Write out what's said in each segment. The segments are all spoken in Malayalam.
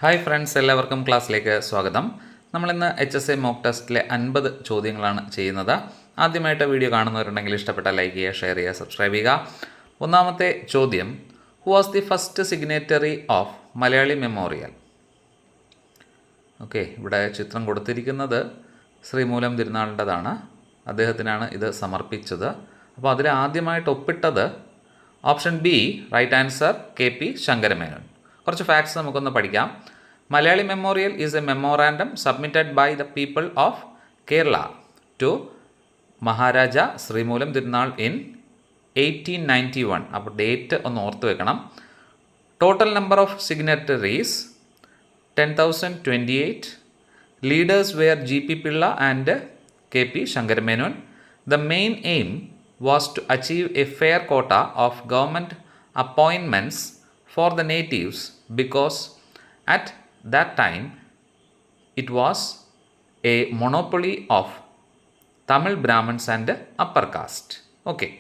ഹായ് ഫ്രണ്ട്സ്, എല്ലാവർക്കും ക്ലാസ്സിലേക്ക് സ്വാഗതം. നമ്മളിന്ന് HSA മോക്ക് ടെസ്റ്റിലെ 50 ചോദ്യങ്ങളാണ് ചെയ്യുന്നത്. ആദ്യമായിട്ട് വീഡിയോ കാണുന്നവരുണ്ടെങ്കിൽ ഇഷ്ടപ്പെട്ടാൽ ലൈക്ക് ചെയ്യുക, ഷെയർ ചെയ്യുക, സബ്സ്ക്രൈബ് ചെയ്യുക. ഒന്നാമത്തെ ചോദ്യം, who was the first signatory of Malayali memorial? Okay, ഇവിടെ ചിത്രം കൊടുത്തിരിക്കുന്നത് ശ്രീമൂലം തിരുനാളിൻ്റെതാണ്. അദ്ദേഹത്തിനാണ് ഇത് സമർപ്പിച്ചത്. അപ്പോൾ അതിൽ ആദ്യമായിട്ട് ഒപ്പിട്ടത് option B, right answer, KP Sankara Menon. കുറച്ച് ഫാക്ട്സ് നമുക്കൊന്ന് പഠിക്കാം. Malayali memorial is a memorandum submitted by the people of Kerala to Maharaja Sreemoolam Thirunal in 1891. അപ്പോൾ ഡേറ്റ് ഒന്ന് ഓർത്ത് വെക്കണം. Total number of signatories 10,028. Leaders were GP Pilla and KP Shankaramenon. The main aim was to achieve a fair quota of government appointments for the natives because at that time it was a monopoly of Tamil Brahmins and upper caste. Okay.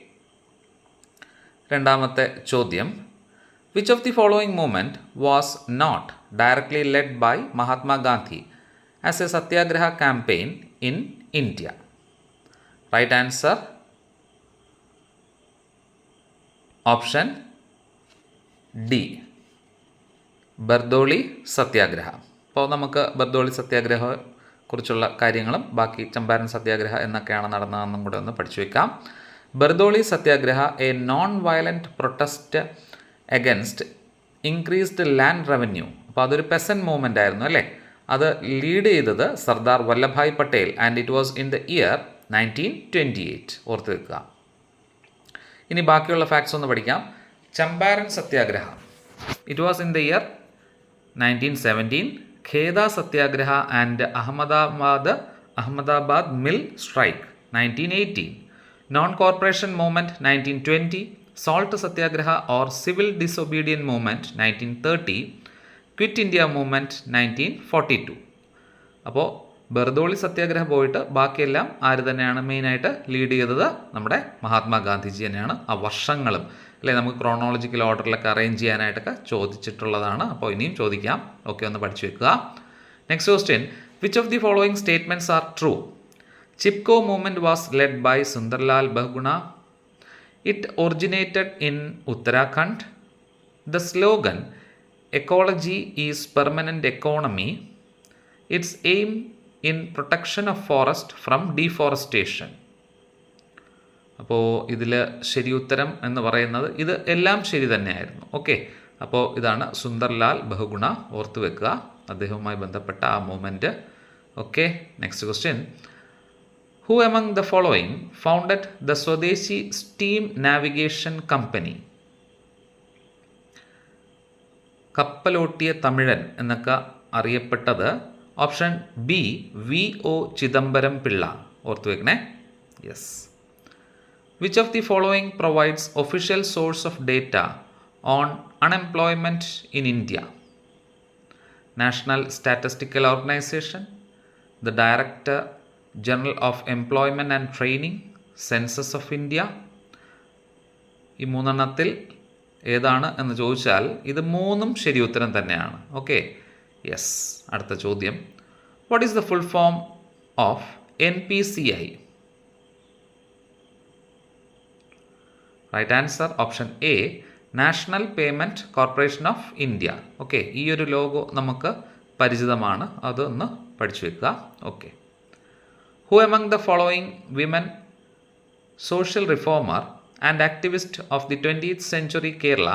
രണ്ടാമത്തെ ചോദ്യം, which of the following movement was not directly led by Mahatma Gandhi as a Satyagraha campaign in India? Right answer, option D, Bardoli സത്യാഗ്രഹ. അപ്പോൾ നമുക്ക് ബർദോളി സത്യാഗ്രഹ കുറിച്ചുള്ള കാര്യങ്ങളും ബാക്കി ചമ്പാരൻ സത്യാഗ്രഹ എന്നൊക്കെയാണ് നടന്നതെന്നും കൂടെ ഒന്ന് പഠിച്ചു വെക്കാം. Bardoli satyagraha, a non violent protest against increased land revenue. അപ്പോൾ അതൊരു പെസൻറ്റ് മൂവ്മെൻ്റ് ആയിരുന്നു അല്ലേ. അത് ലീഡ് ചെയ്തത് Sardar Vallabhbhai Patel and it was in the year 1928. ഓർത്ത് വെക്കുക. ഇനി ബാക്കിയുള്ള ഫാക്ട്സ് ഒന്ന് പഠിക്കാം. Champaran satyagraha, it was in the year 1917. Kheda satyagraha and Ahmedabad mill strike 1918. Non cooperation movement 1920. Salt satyagraha or civil disobedience movement 1930. Quit India movement 1942. അപ്പോൾ ബർദോളി സത്യാഗ്രഹം പോയിട്ട് ബാക്കിയെല്ലാം ആര് തന്നെയാണ് മെയിനായിട്ട് ലീഡ് ചെയ്തത്? നമ്മുടെ മഹാത്മാഗാന്ധിജി തന്നെയാണ്. ആ വർഷങ്ങളും അല്ലേ നമുക്ക് ക്രോണോളജിക്കൽ ഓർഡറിലൊക്കെ അറേഞ്ച് ചെയ്യാനായിട്ടൊക്കെ ചോദിച്ചിട്ടുള്ളതാണ്. അപ്പോൾ ഇനിയും ചോദിക്കാം. ഓക്കെ, ഒന്ന് പഠിച്ചു വെക്കുക. Next question, which of the following statements are true? Chipko movement was led by Sundarlal Bahuguna. It originated in Uttarakhand. The slogan ecology is permanent economy. Its aim in protection of forest from deforestation. അപ്പോൾ ഇതിൽ ശരി ഉത്തരം എന്ന് പറയുന്നത് ഇത് എല്ലാം ശരി തന്നെയായിരുന്നു. ഓക്കെ, അപ്പോൾ ഇതാണ് സുന്ദർലാൽ ബഹുഗുണ. ഓർത്ത് വെക്കുക അദ്ദേഹവുമായി ബന്ധപ്പെട്ട ആ movement. Okay, next question, who among the following founded the സ്വദേശി സ്റ്റീം നാവിഗേഷൻ കമ്പനി? കപ്പലോട്ടിയ തമിഴൻ എന്നൊക്കെ അറിയപ്പെട്ടത് option B, VO Chidambaram Pillai. ഓർത്തു വെക്കണേ. Yes. Which of the following provides official source of data on unemployment in India? National statistical organisation, the director general of employment and training, census of India. ഈ മൂന്നെണ്ണത്തിൽ ഏതാണ് എന്ന് ചോദിച്ചാൽ ഇത് മൂന്നും ശരി ഉത്തരം തന്നെയാണ്. Okay, yes. അടുത്ത ചോദ്യം, what is the full form of NPCI? Right answer, option A, national payment corporation of India. Okay, ഈ ഒരു ലോഗോ നമുക്ക് പരിചിതമാണ്, അതൊന്ന് പഠിച്ചു വെക്കുക. Okay, who among the following women social reformer and activist of the 20th century Kerala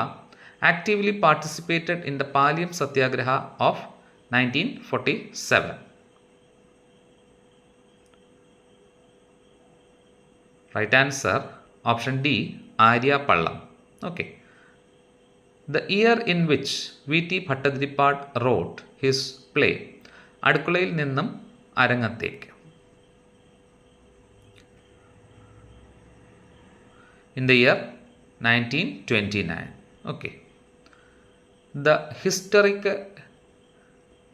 actively participated in the Palyam Satyagraha of 1947? Right answer, option D, Arya Pallam. Okay. The year in which V.T. Bhattacharya wrote his play Adukkalayil Ninnum Arangathekku? In the year 1929. Okay. The historic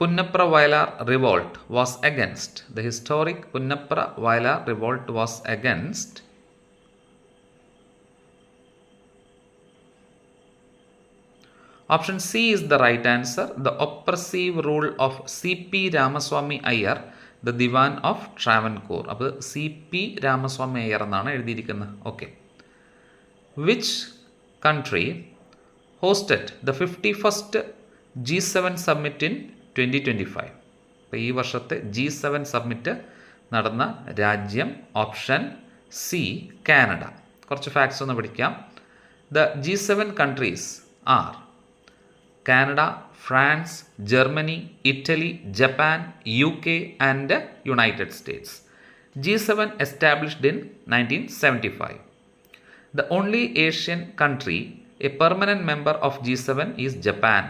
Punnapra Vayalar revolt was against. The historic Punnapra Vayalar revolt was against. Option C is the right answer. The oppressive rule of C.P. Ramaswamy Iyer, the Diwan of Travancore. അപ്പോൾ C.P. Ramaswamy Iyer എന്നാണ് എഴുതിയിരിക്കുന്നത്. Okay. Which country hosted the 51st G7 summit in 2025? അപ്പോൾ ഈ വർഷത്തെ G7 സമ്മിറ്റ് നടന്ന രാജ്യം ഓപ്ഷൻ സി കാനഡ. കുറച്ച് ഫാക്ട്സ് ഒന്ന് പഠിക്കാം. The G7 countries are Canada, France, Germany, Italy, Japan, UK and United States. G7 established in 1975. The only Asian country a permanent member of G7 is Japan.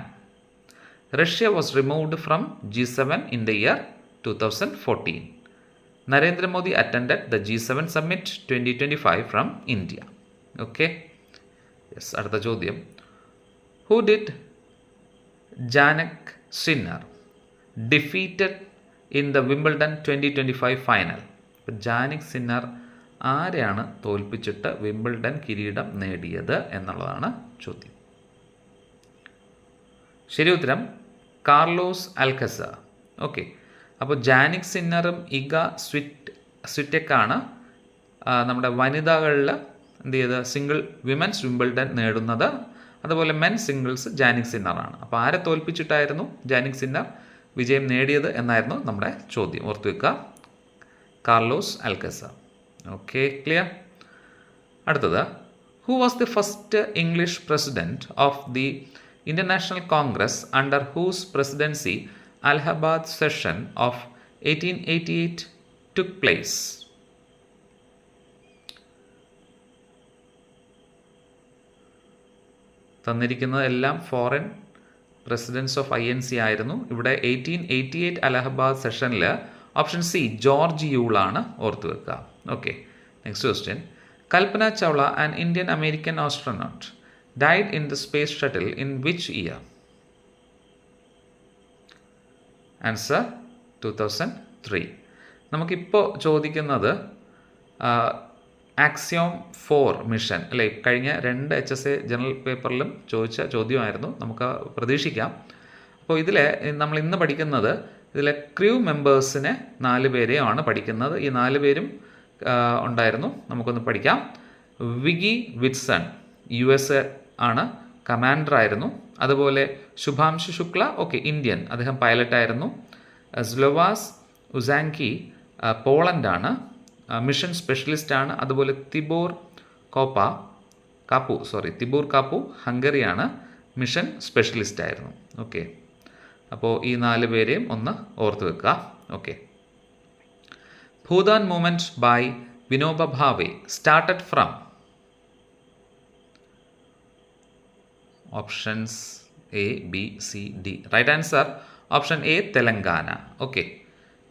Russia was removed from G7 in the year 2014. Narendra Modi attended the G7 summit 2025 from India. Okay. Yes, അടുത്ത ചോദ്യം. Who did Jannik Sinner defeated in the Wimbledon 2025 final? Jannik Sinner ആരെയാണ് തോൽപ്പിച്ചിട്ട് വിംബിൾഡൺ കിരീടം നേടിയത് എന്നുള്ളതാണ് ചോദ്യം. ശരി ഉത്തരം കാർലോസ് അൽക്കസാർ. ഓക്കെ. അപ്പോൾ ജാനിക് സിന്നറും ഇഗ സ്വിറ്റെക്കാണ് നമ്മുടെ വനിതകളിൽ എന്ത് ചെയ്ത് സിംഗിൾ വിമൻസ് വിംബിൾഡൺ നേടുന്നത്. അതുപോലെ മെൻ സിംഗിൾസ് ജാനിക് സിന്നറാണ്. അപ്പോൾ ആരെ തോൽപ്പിച്ചിട്ടായിരുന്നു ജാനിക് സിന്നർ വിജയം നേടിയത് എന്നായിരുന്നു നമ്മുടെ ചോദ്യം. ഓർത്തു വെക്കുക, കാർലോസ് അൽക്കസാർ. Okay, clear. അടുത്തത്, who was the first English president of the international congress under whose presidency Allahabad session of 1888 took place? തന്നിരിക്കുന്നതെല്ലാം ഫോറിൻ പ്രസിഡൻസ് ഓഫ് INC ആയിരുന്നു. ഇവിടെ 1888 അലഹബാദ് സെഷനിൽ ഓപ്ഷൻ സി ജോർജ് യൂളാണ്. ഓർത്തു വെക്കുക. Okay, next question. Kalpana Chawla and Indian American astronaut died in the space shuttle in which year? Answer 2003. നമുക്കിപ്പോൾ ചോദിക്കുന്നത് ആക്സിയോം 4 മിഷൻ അല്ലേ, കഴിഞ്ഞ 2 HSA ജനറൽ പേപ്പറിലും ചോദിച്ച ചോദ്യമായിരുന്നു. നമുക്ക് പ്രതീക്ഷിക്കാം. അപ്പോൾ ഇതിൽ നമ്മൾ ഇന്ന് പഠിക്കുന്നത് ഇതിലെ ക്രൂ മെമ്പേഴ്സിനെ 4 പേരെയാണ് പഠിക്കുന്നത്. ഈ 4 പേരും ഉണ്ടായിരുന്നു. നമുക്കൊന്ന് പഠിക്കാം. വിഗി വിറ്റ്സൺ US ആണ്, കമാൻഡറായിരുന്നു. അതുപോലെ ശുഭാംശു ശുക്ല, ഓക്കെ, ഇന്ത്യൻ, അദ്ദേഹം പൈലറ്റായിരുന്നു. സ്ലോവാസ് ഉസാങ്കി പോളണ്ടാണ്, മിഷൻ സ്പെഷ്യലിസ്റ്റാണ്. അതുപോലെ തിബോർ കാപ്പു ഹംഗറിയാണ്, മിഷൻ സ്പെഷ്യലിസ്റ്റായിരുന്നു. ഓക്കെ, അപ്പോൾ ഈ 4 പേരെയും ഒന്ന് ഓർത്ത് വെക്കുക. Okay. Bhoodan movement by Vinoba Bhave started from? Options A, B, C, D. Right answer, option A, Telangana. Okay.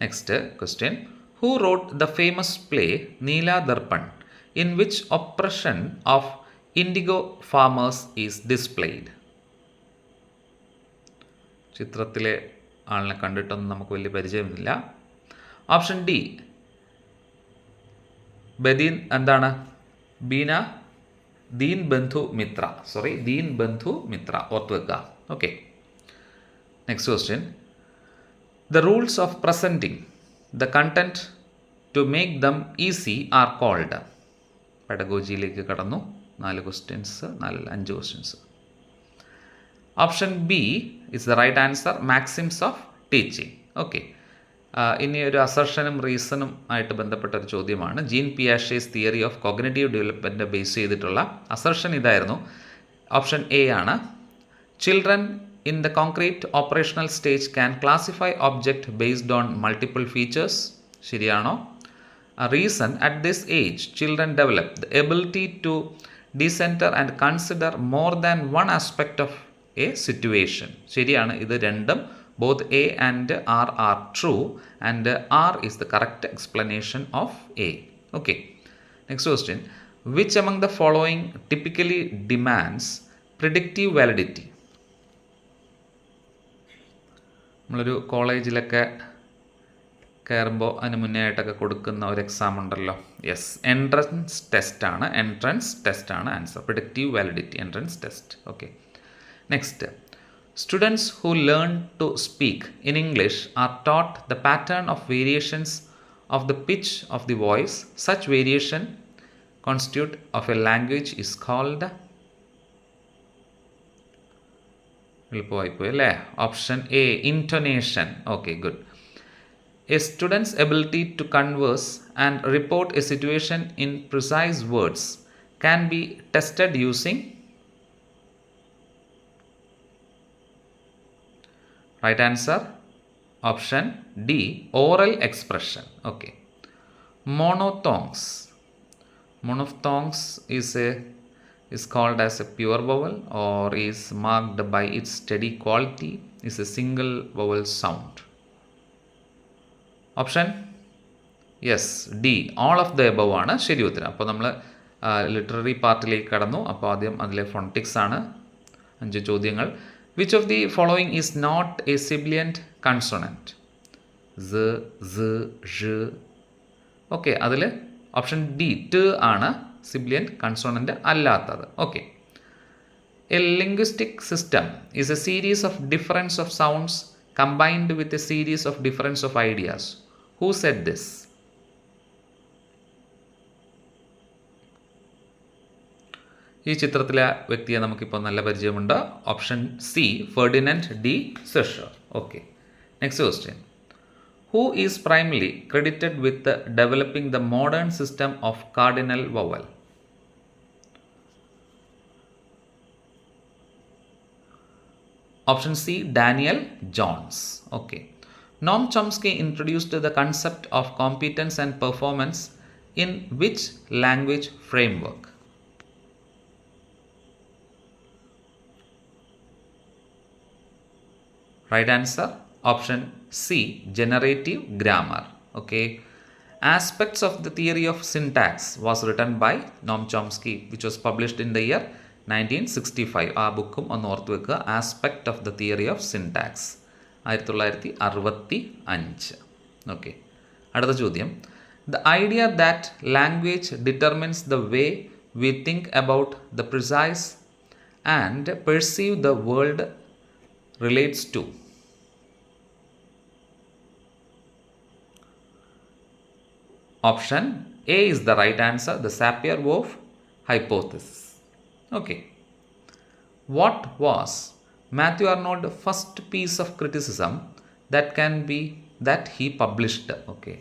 Next question. Who wrote the famous play Neela Darpan, in which oppression of indigo farmers is displayed? ചിത്രത്തിലെ ആളിനെ കണ്ടിട്ടൊന്നും നമുക്ക് വലിയ പരിചയമില്ല. ഓപ്ഷൻ ഡി ദീൻ ബന്ധു മിത്ര. ഓർത്തു വെക്കുക. Okay, next question. The rules of presenting the content to make them easy are called? പെഡഗോജിയിലേക്ക് കടന്നു. 4 questions, 5 questions. Option B is the right answer, maxims of teaching. Okay, ഇനി ഒരു അസർഷനും റീസണും ആയിട്ട് ബന്ധപ്പെട്ട ഒരു ചോദ്യമാണ്. Jean Piaget's theory of cognitive development base ചെയ്തിട്ടുള്ള അസർഷൻ ഇതായിരുന്നു. ഓപ്ഷൻ എ ആണ്. Children in the concrete operational stage can classify object based on multiple features. ശരിയാണോ? Reason, at this age children develop the ability to decenter and consider more than one aspect of a situation. ശരിയാണ്. ഇത് രണ്ടും both A and R are true, and R is the correct explanation of A. Okay, next question. Which among the following typically demands predictive validity? നമ്മളൊരു കോളേജിലൊക്കെ കയറുമ്പോൾ അതിന് മുന്നേ ആയിട്ടൊക്കെ കൊടുക്കുന്ന ഒരു എക്സാം ഉണ്ടല്ലോ. യെസ്, എൻട്രൻസ് ടെസ്റ്റ് ആണ് answer. Predictive validity entrance test. Okay, Next, students who learn to speak in English are taught the pattern of variations of the pitch of the voice. Such variation constitute of a language is called option A, intonation. Okay, good. A student's ability to converse and report a situation in precise words can be tested using right answer option D, oral expression. Okay. Monophthongs. Monophthongs is called as a pure vowel or is marked by its steady quality, is a single vowel sound. Option yes D, all of the above ആണ് ശരി ഉത്തരം. അപ്പോൾ നമ്മൾ ലിറ്റററി പാർട്ടിലേക്ക് കടന്നു. അപ്പോൾ ആദ്യം അതിലെ ഫോണറ്റിക്സ് ആണ് 5 ചോദ്യങ്ങൾ. Which of the following is not a sibilant consonant? Okay, അതിൽ ഓപ്ഷൻ ഡി ട് ആണ് സിബിലിയൻറ്റ് കൺസോണൻറ്റ് അല്ലാത്തത്. Okay. A linguistic system is a series of difference of sounds combined with a series of difference of ideas. Who said this? ഈ ചിത്രത്തിലെ വ്യക്തിയെ നമുക്കിപ്പോൾ നല്ല പരിചയമുണ്ട്. Option C, Ferdinand de Saussure. Okay. Next question. Who is primarily credited with developing the modern system of cardinal vowel? Option C, Daniel Johns. Okay. Noam Chomsky introduced the concept of competence and performance in which language framework? Right answer, option C, generative grammar. Okay. Aspects of the theory of syntax was written by Noam Chomsky, which was published in the year 1965. ആ ബുക്കും ഒന്ന് ഓർത്ത് വെക്കുക. Aspect of the theory of syntax 1965. Okay. അടുത്ത ചോദ്യം. The idea that language determines the way we think about the precise and perceive the world relates to? Option A is the right answer, the Sapir-Whorf hypothesis. Okay. What was Matthew Arnold's first piece of criticism that he published? Okay.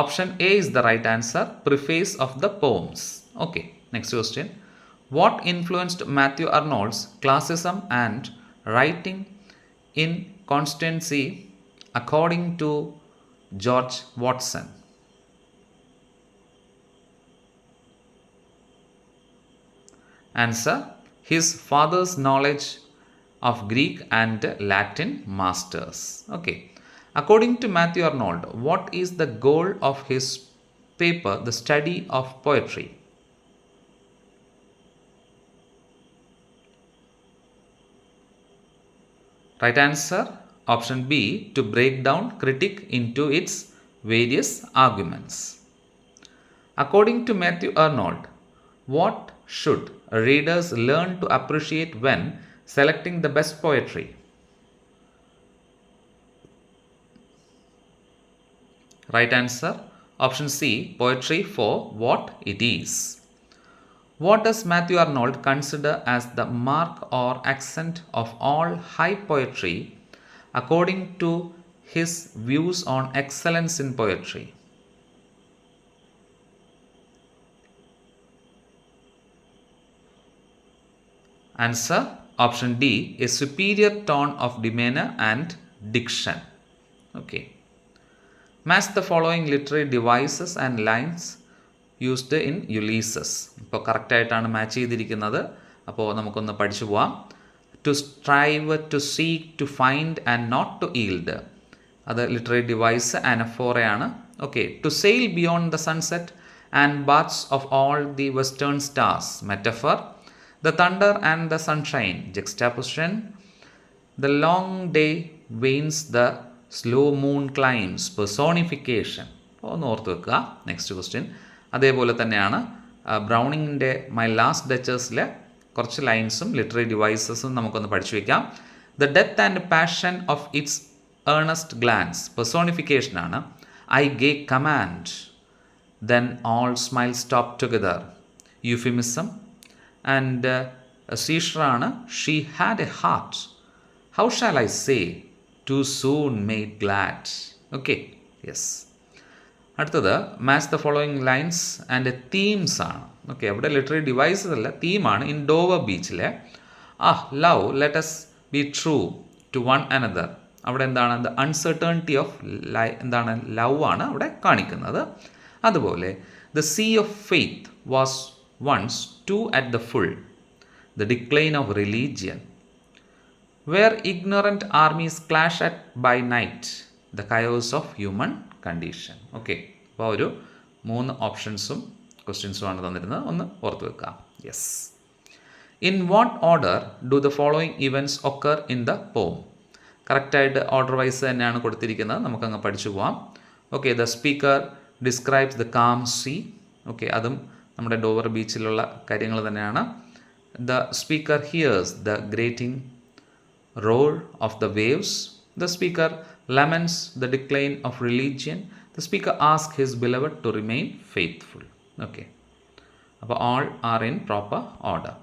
Option A is the right answer, Preface of the Poems. Okay. Next question. What influenced Matthew Arnold's classicism and writing in constancy according to George Watson? Answer, his father's knowledge of Greek and Latin masters. Okay. According to Matthew Arnold, what is the goal of his paper, The Study of Poetry? Right answer, option B, to break down critic into its various arguments. According to Matthew Arnold, what should readers learn to appreciate when selecting the best poetry? Right answer, option C, poetry for what it is. What does Matthew Arnold consider as the mark or accent of all high poetry according to his views on excellence in poetry? Answer, option D, a superior tone of demeanor and diction. Okay. Match the following literary devices and lines used in Ulysses. ഇപ്പോൾ കറക്റ്റായിട്ടാണ് മാച്ച് ചെയ്തിരിക്കുന്നത്. അപ്പോൾ നമുക്കൊന്ന് പഠിച്ചു പോവാം. To strive, to seek, to find and not to yield. അത് ലിറ്റററി ഡിവൈസ് അനഫോറയാണ്. Okay. To sail beyond the sunset and baths of all the western stars. Metaphor. The thunder and the sunshine, juxtaposition. The long day wanes, the slow moon climbs, personification. ഒന്ന് ഓർത്ത് വെക്കുക. Next question. അതേപോലെ തന്നെയാണ് ബ്രൗണിങ്ങിൻ്റെ മൈ ലാസ്റ്റ് ഡച്ചേഴ്സിലെ കുറച്ച് ലൈൻസും ലിറ്റററി ഡിവൈസസും നമുക്കൊന്ന് പഠിച്ചു വയ്ക്കാം. The death and passion of its earnest glance പെർസോണിഫിക്കേഷനാണ്. I gave command then all smile stop together euphemism. And സീഷറാണ് she had a heart how shall I say too soon made glad. Okay, yes. അടുത്തത് match the following lines and themes ആണ്. ഓക്കെ, അവിടെ ലിറ്റററി ഡിവൈസസ് അല്ല, തീമാണ്. ഇൻ ഡോവർ ബീച്ചിലെ love let us be true to one another. അവിടെ എന്താണ്, ദ അൺസർട്ടേണിറ്റി ഓഫ് എന്താണ്, ലവ് ആണ് അവിടെ കാണിക്കുന്നത്. അതുപോലെ the sea of faith was once too at the full, the decline of religion. Where ignorant armies clash at by night, the chaos of human condition. Okay, അപ്പോൾ ഒരു 3 ഓപ്ഷൻസും ക്വസ്റ്റ്യൻസുമാണ് തന്നിരുന്നത്, ഒന്ന് ഓർത്ത് വെക്കാം. Yes. In what order do the following events occur in the poem. കറക്റ്റായിട്ട് ഓർഡർ വൈസ് തന്നെയാണ് കൊടുത്തിരിക്കുന്നത്, നമുക്കങ്ങ് പഠിച്ചു പോവാം. Okay, the speaker describes the calm sea. Okay, അതും നമ്മുടെ ഡോവർ ബീച്ചിലുള്ള കാര്യങ്ങൾ തന്നെയാണ്. The speaker here's the grating roar of the waves. The speaker laments the decline of religion. The speaker asks his beloved to remain faithful. Okay, അപ്പോൾ all are in proper order.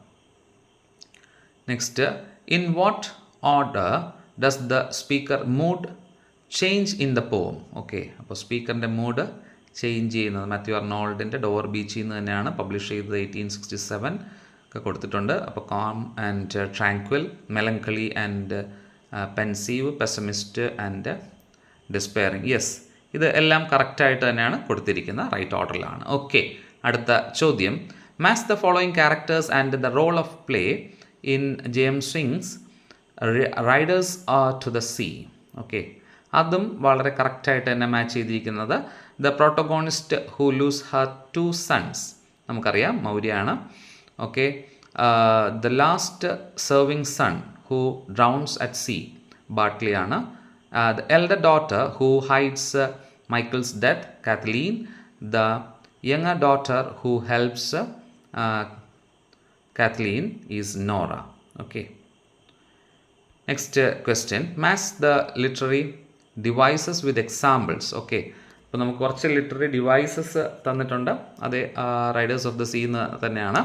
Next, in what order does the speaker mood change in the poem? Okay, അപ്പോൾ സ്പീക്കറിൻ്റെ മൂഡ് ചേഞ്ച് ചെയ്യുന്നത് മാത്യു അർണോൾഡിൻ്റെ ഡോവർ ബീച്ചിൽ നിന്ന് തന്നെയാണ്, പബ്ലിഷ് ചെയ്തത് 1867 കൊടുത്തിട്ടുണ്ട്. അപ്പോൾ calm and tranquil, melancholy and pensive, pessimist and despairing. Yes, ഇത് എല്ലാം കറക്റ്റായിട്ട് തന്നെയാണ് കൊടുത്തിരിക്കുന്നത്, റൈറ്റ് ഓർഡറിലാണ്. ഓക്കെ, അടുത്ത ചോദ്യം. Match the following characters and the role of play in James Synge's riders to the sea. Okay, അതും വളരെ കറക്റ്റായിട്ട് തന്നെ മാച്ച് ചെയ്തിരിക്കുന്നത്. The protagonist who lose her 2 sons, നമുക്കറിയാം മൗര്യയാണ്. Okay, the last serving son who drowns at sea, Bartley ആണ്. The elder daughter who hides Michael's death, Kathleen. The younger daughter who helps Kathleen is Nora. Okay, next question. Match the literary devices with examples. Okay, അപ്പോൾ നമുക്ക് കുറച്ച് ലിറ്റററി ഡിവൈസസ് തന്നിട്ടുണ്ട്, അത് റൈഡേഴ്സ് ഓഫ് ദ സീ തന്നെയാണ്.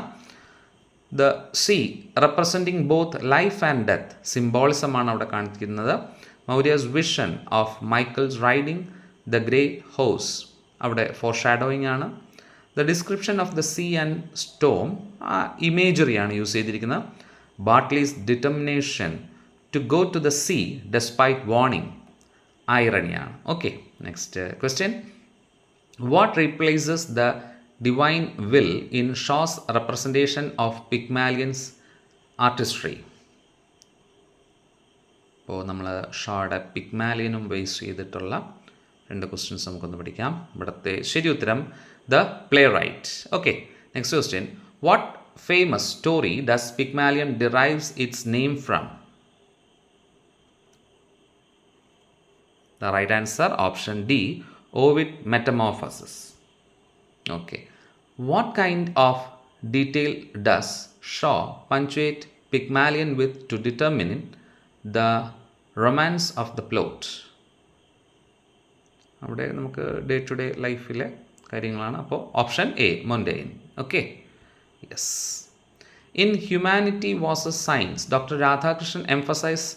The sea representing both life and death, സിംബോളിസമാണ് അവിടെ കാണിക്കുന്നത്. Maurya's vision of Michael's riding the grey horse, അവിടെ ഫോർ ഷാഡോയിങ് ആണ്. The description of the sea and storm, ഇമേജറിയാണ് യൂസ് ചെയ്തിരിക്കുന്നത്. Bartley's determination to go to the sea despite warning, ഐറണിയാണ്. Okay, next question. What replaces the divine will in Shaw's representation of Pygmalion's artistry. അപ്പോൾ നമ്മൾ ഷോയുടെ പിഗ്മാലിയനും ബേസ് ചെയ്തിട്ടുള്ള 2 ക്വസ്റ്റ്യൻസ് നമുക്കൊന്ന് പഠിക്കാം. ഇവിടുത്തെ ശരി ഉത്തരം the playwright. Okay, next question. What famous story does Pygmalion derives its name from? The right answer, option D, Ovid Metamorphosis. Okay. What kind of detail does Shaw punctuate Pygmalion with to determine the romance of the plot? അവിടെ നമുക്ക് ഡേ ടു ഡേ ലൈഫിലെ കാര്യങ്ങളാണ്. അപ്പോൾ option A, Montaigne. Okay, yes. In humanity was a science, doctor Radhakrishnan emphasized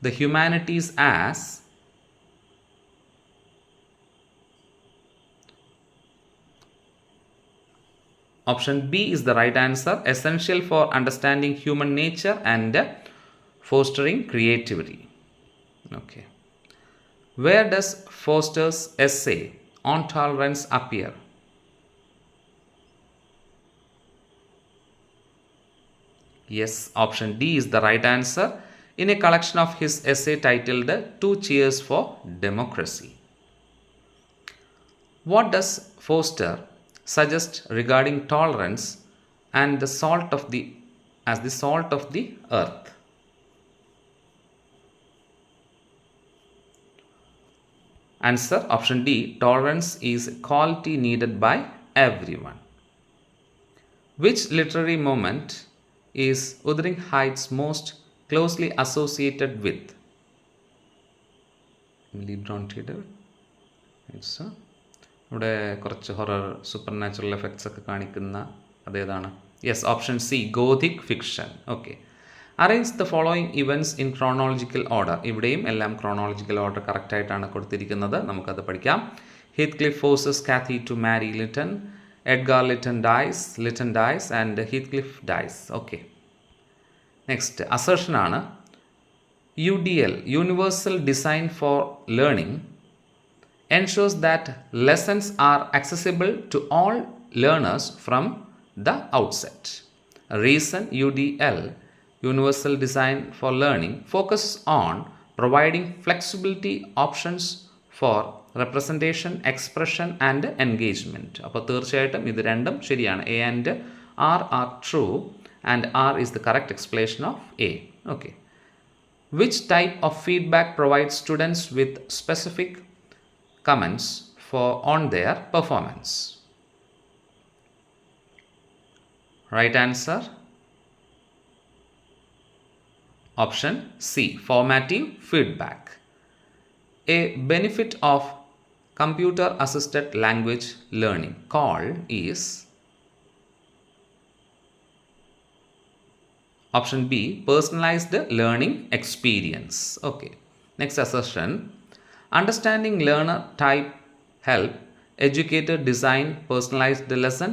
the humanities as option B is the right answer, essential for understanding human nature and fostering creativity. Okay. Where does Foster's essay on tolerance appear? Yes, option D is the right answer, in a collection of his essay titled 2 Cheers for Democracy. What does Foster suggest regarding tolerance and the salt of the earth? Answer, option D, tolerance is a quality needed by everyone. Which literary moment is Wuthering Heights most closely associated with? Emily Bronte. ഇവിടെ കുറച്ച് ഹൊറർ സൂപ്പർ നാച്ചുറൽ എഫക്ട്സ് ഒക്കെ കാണിക്കുന്ന അതേതാണ്? Yes, option C, gothic fiction. Okay. Arrange the following events in chronological order. ഇവിടെയും എല്ലാം ക്രോണോളജിക്കൽ ഓർഡർ കറക്റ്റായിട്ടാണ് കൊടുത്തിരിക്കുന്നത്. നമുക്കത് പഠിക്കാം. Heathcliff forces Cathy to marry Lytton. Edgar Lytton dies and Heathcliff dies. Okay. Next, assertion ആണ് UDL, Universal Design for Learning, ensures that lessons are accessible to all learners from the outset. Reason UDL, Universal Design for Learning, focuses on providing flexibility options for representation, expression and engagement. അപ്പോൾ തീർച്ചയായിട്ടും ഇത് രണ്ടും ശരിയാണ്. A and R are true and R is the correct explanation of A. Okay. Which type of feedback provides students with specific comments on their performance? Right answer, option C, formative feedback. A benefit of computer assisted language learning call is option B, personalized learning experience. Okay. Next assertion, understanding learner type help educator design personalized lesson.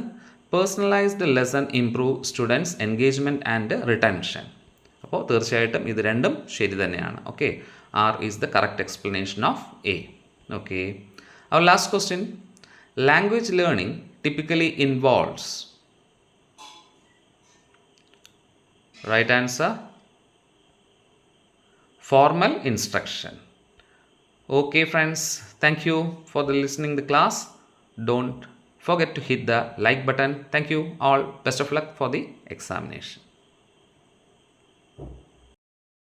Personalized lesson improve students engagement and retention. അപ്പോൾ തീർച്ചയായിട്ടും ഇത് രണ്ടും ശരി തന്നെയാണ്. Okay. R is the correct explanation of A. Okay. Our last question, language learning typically involves. Right answer, formal instruction. Okay friends, thank you for listening the class. Don't forget to hit the like button. Thank you all. Best of luck for the examination.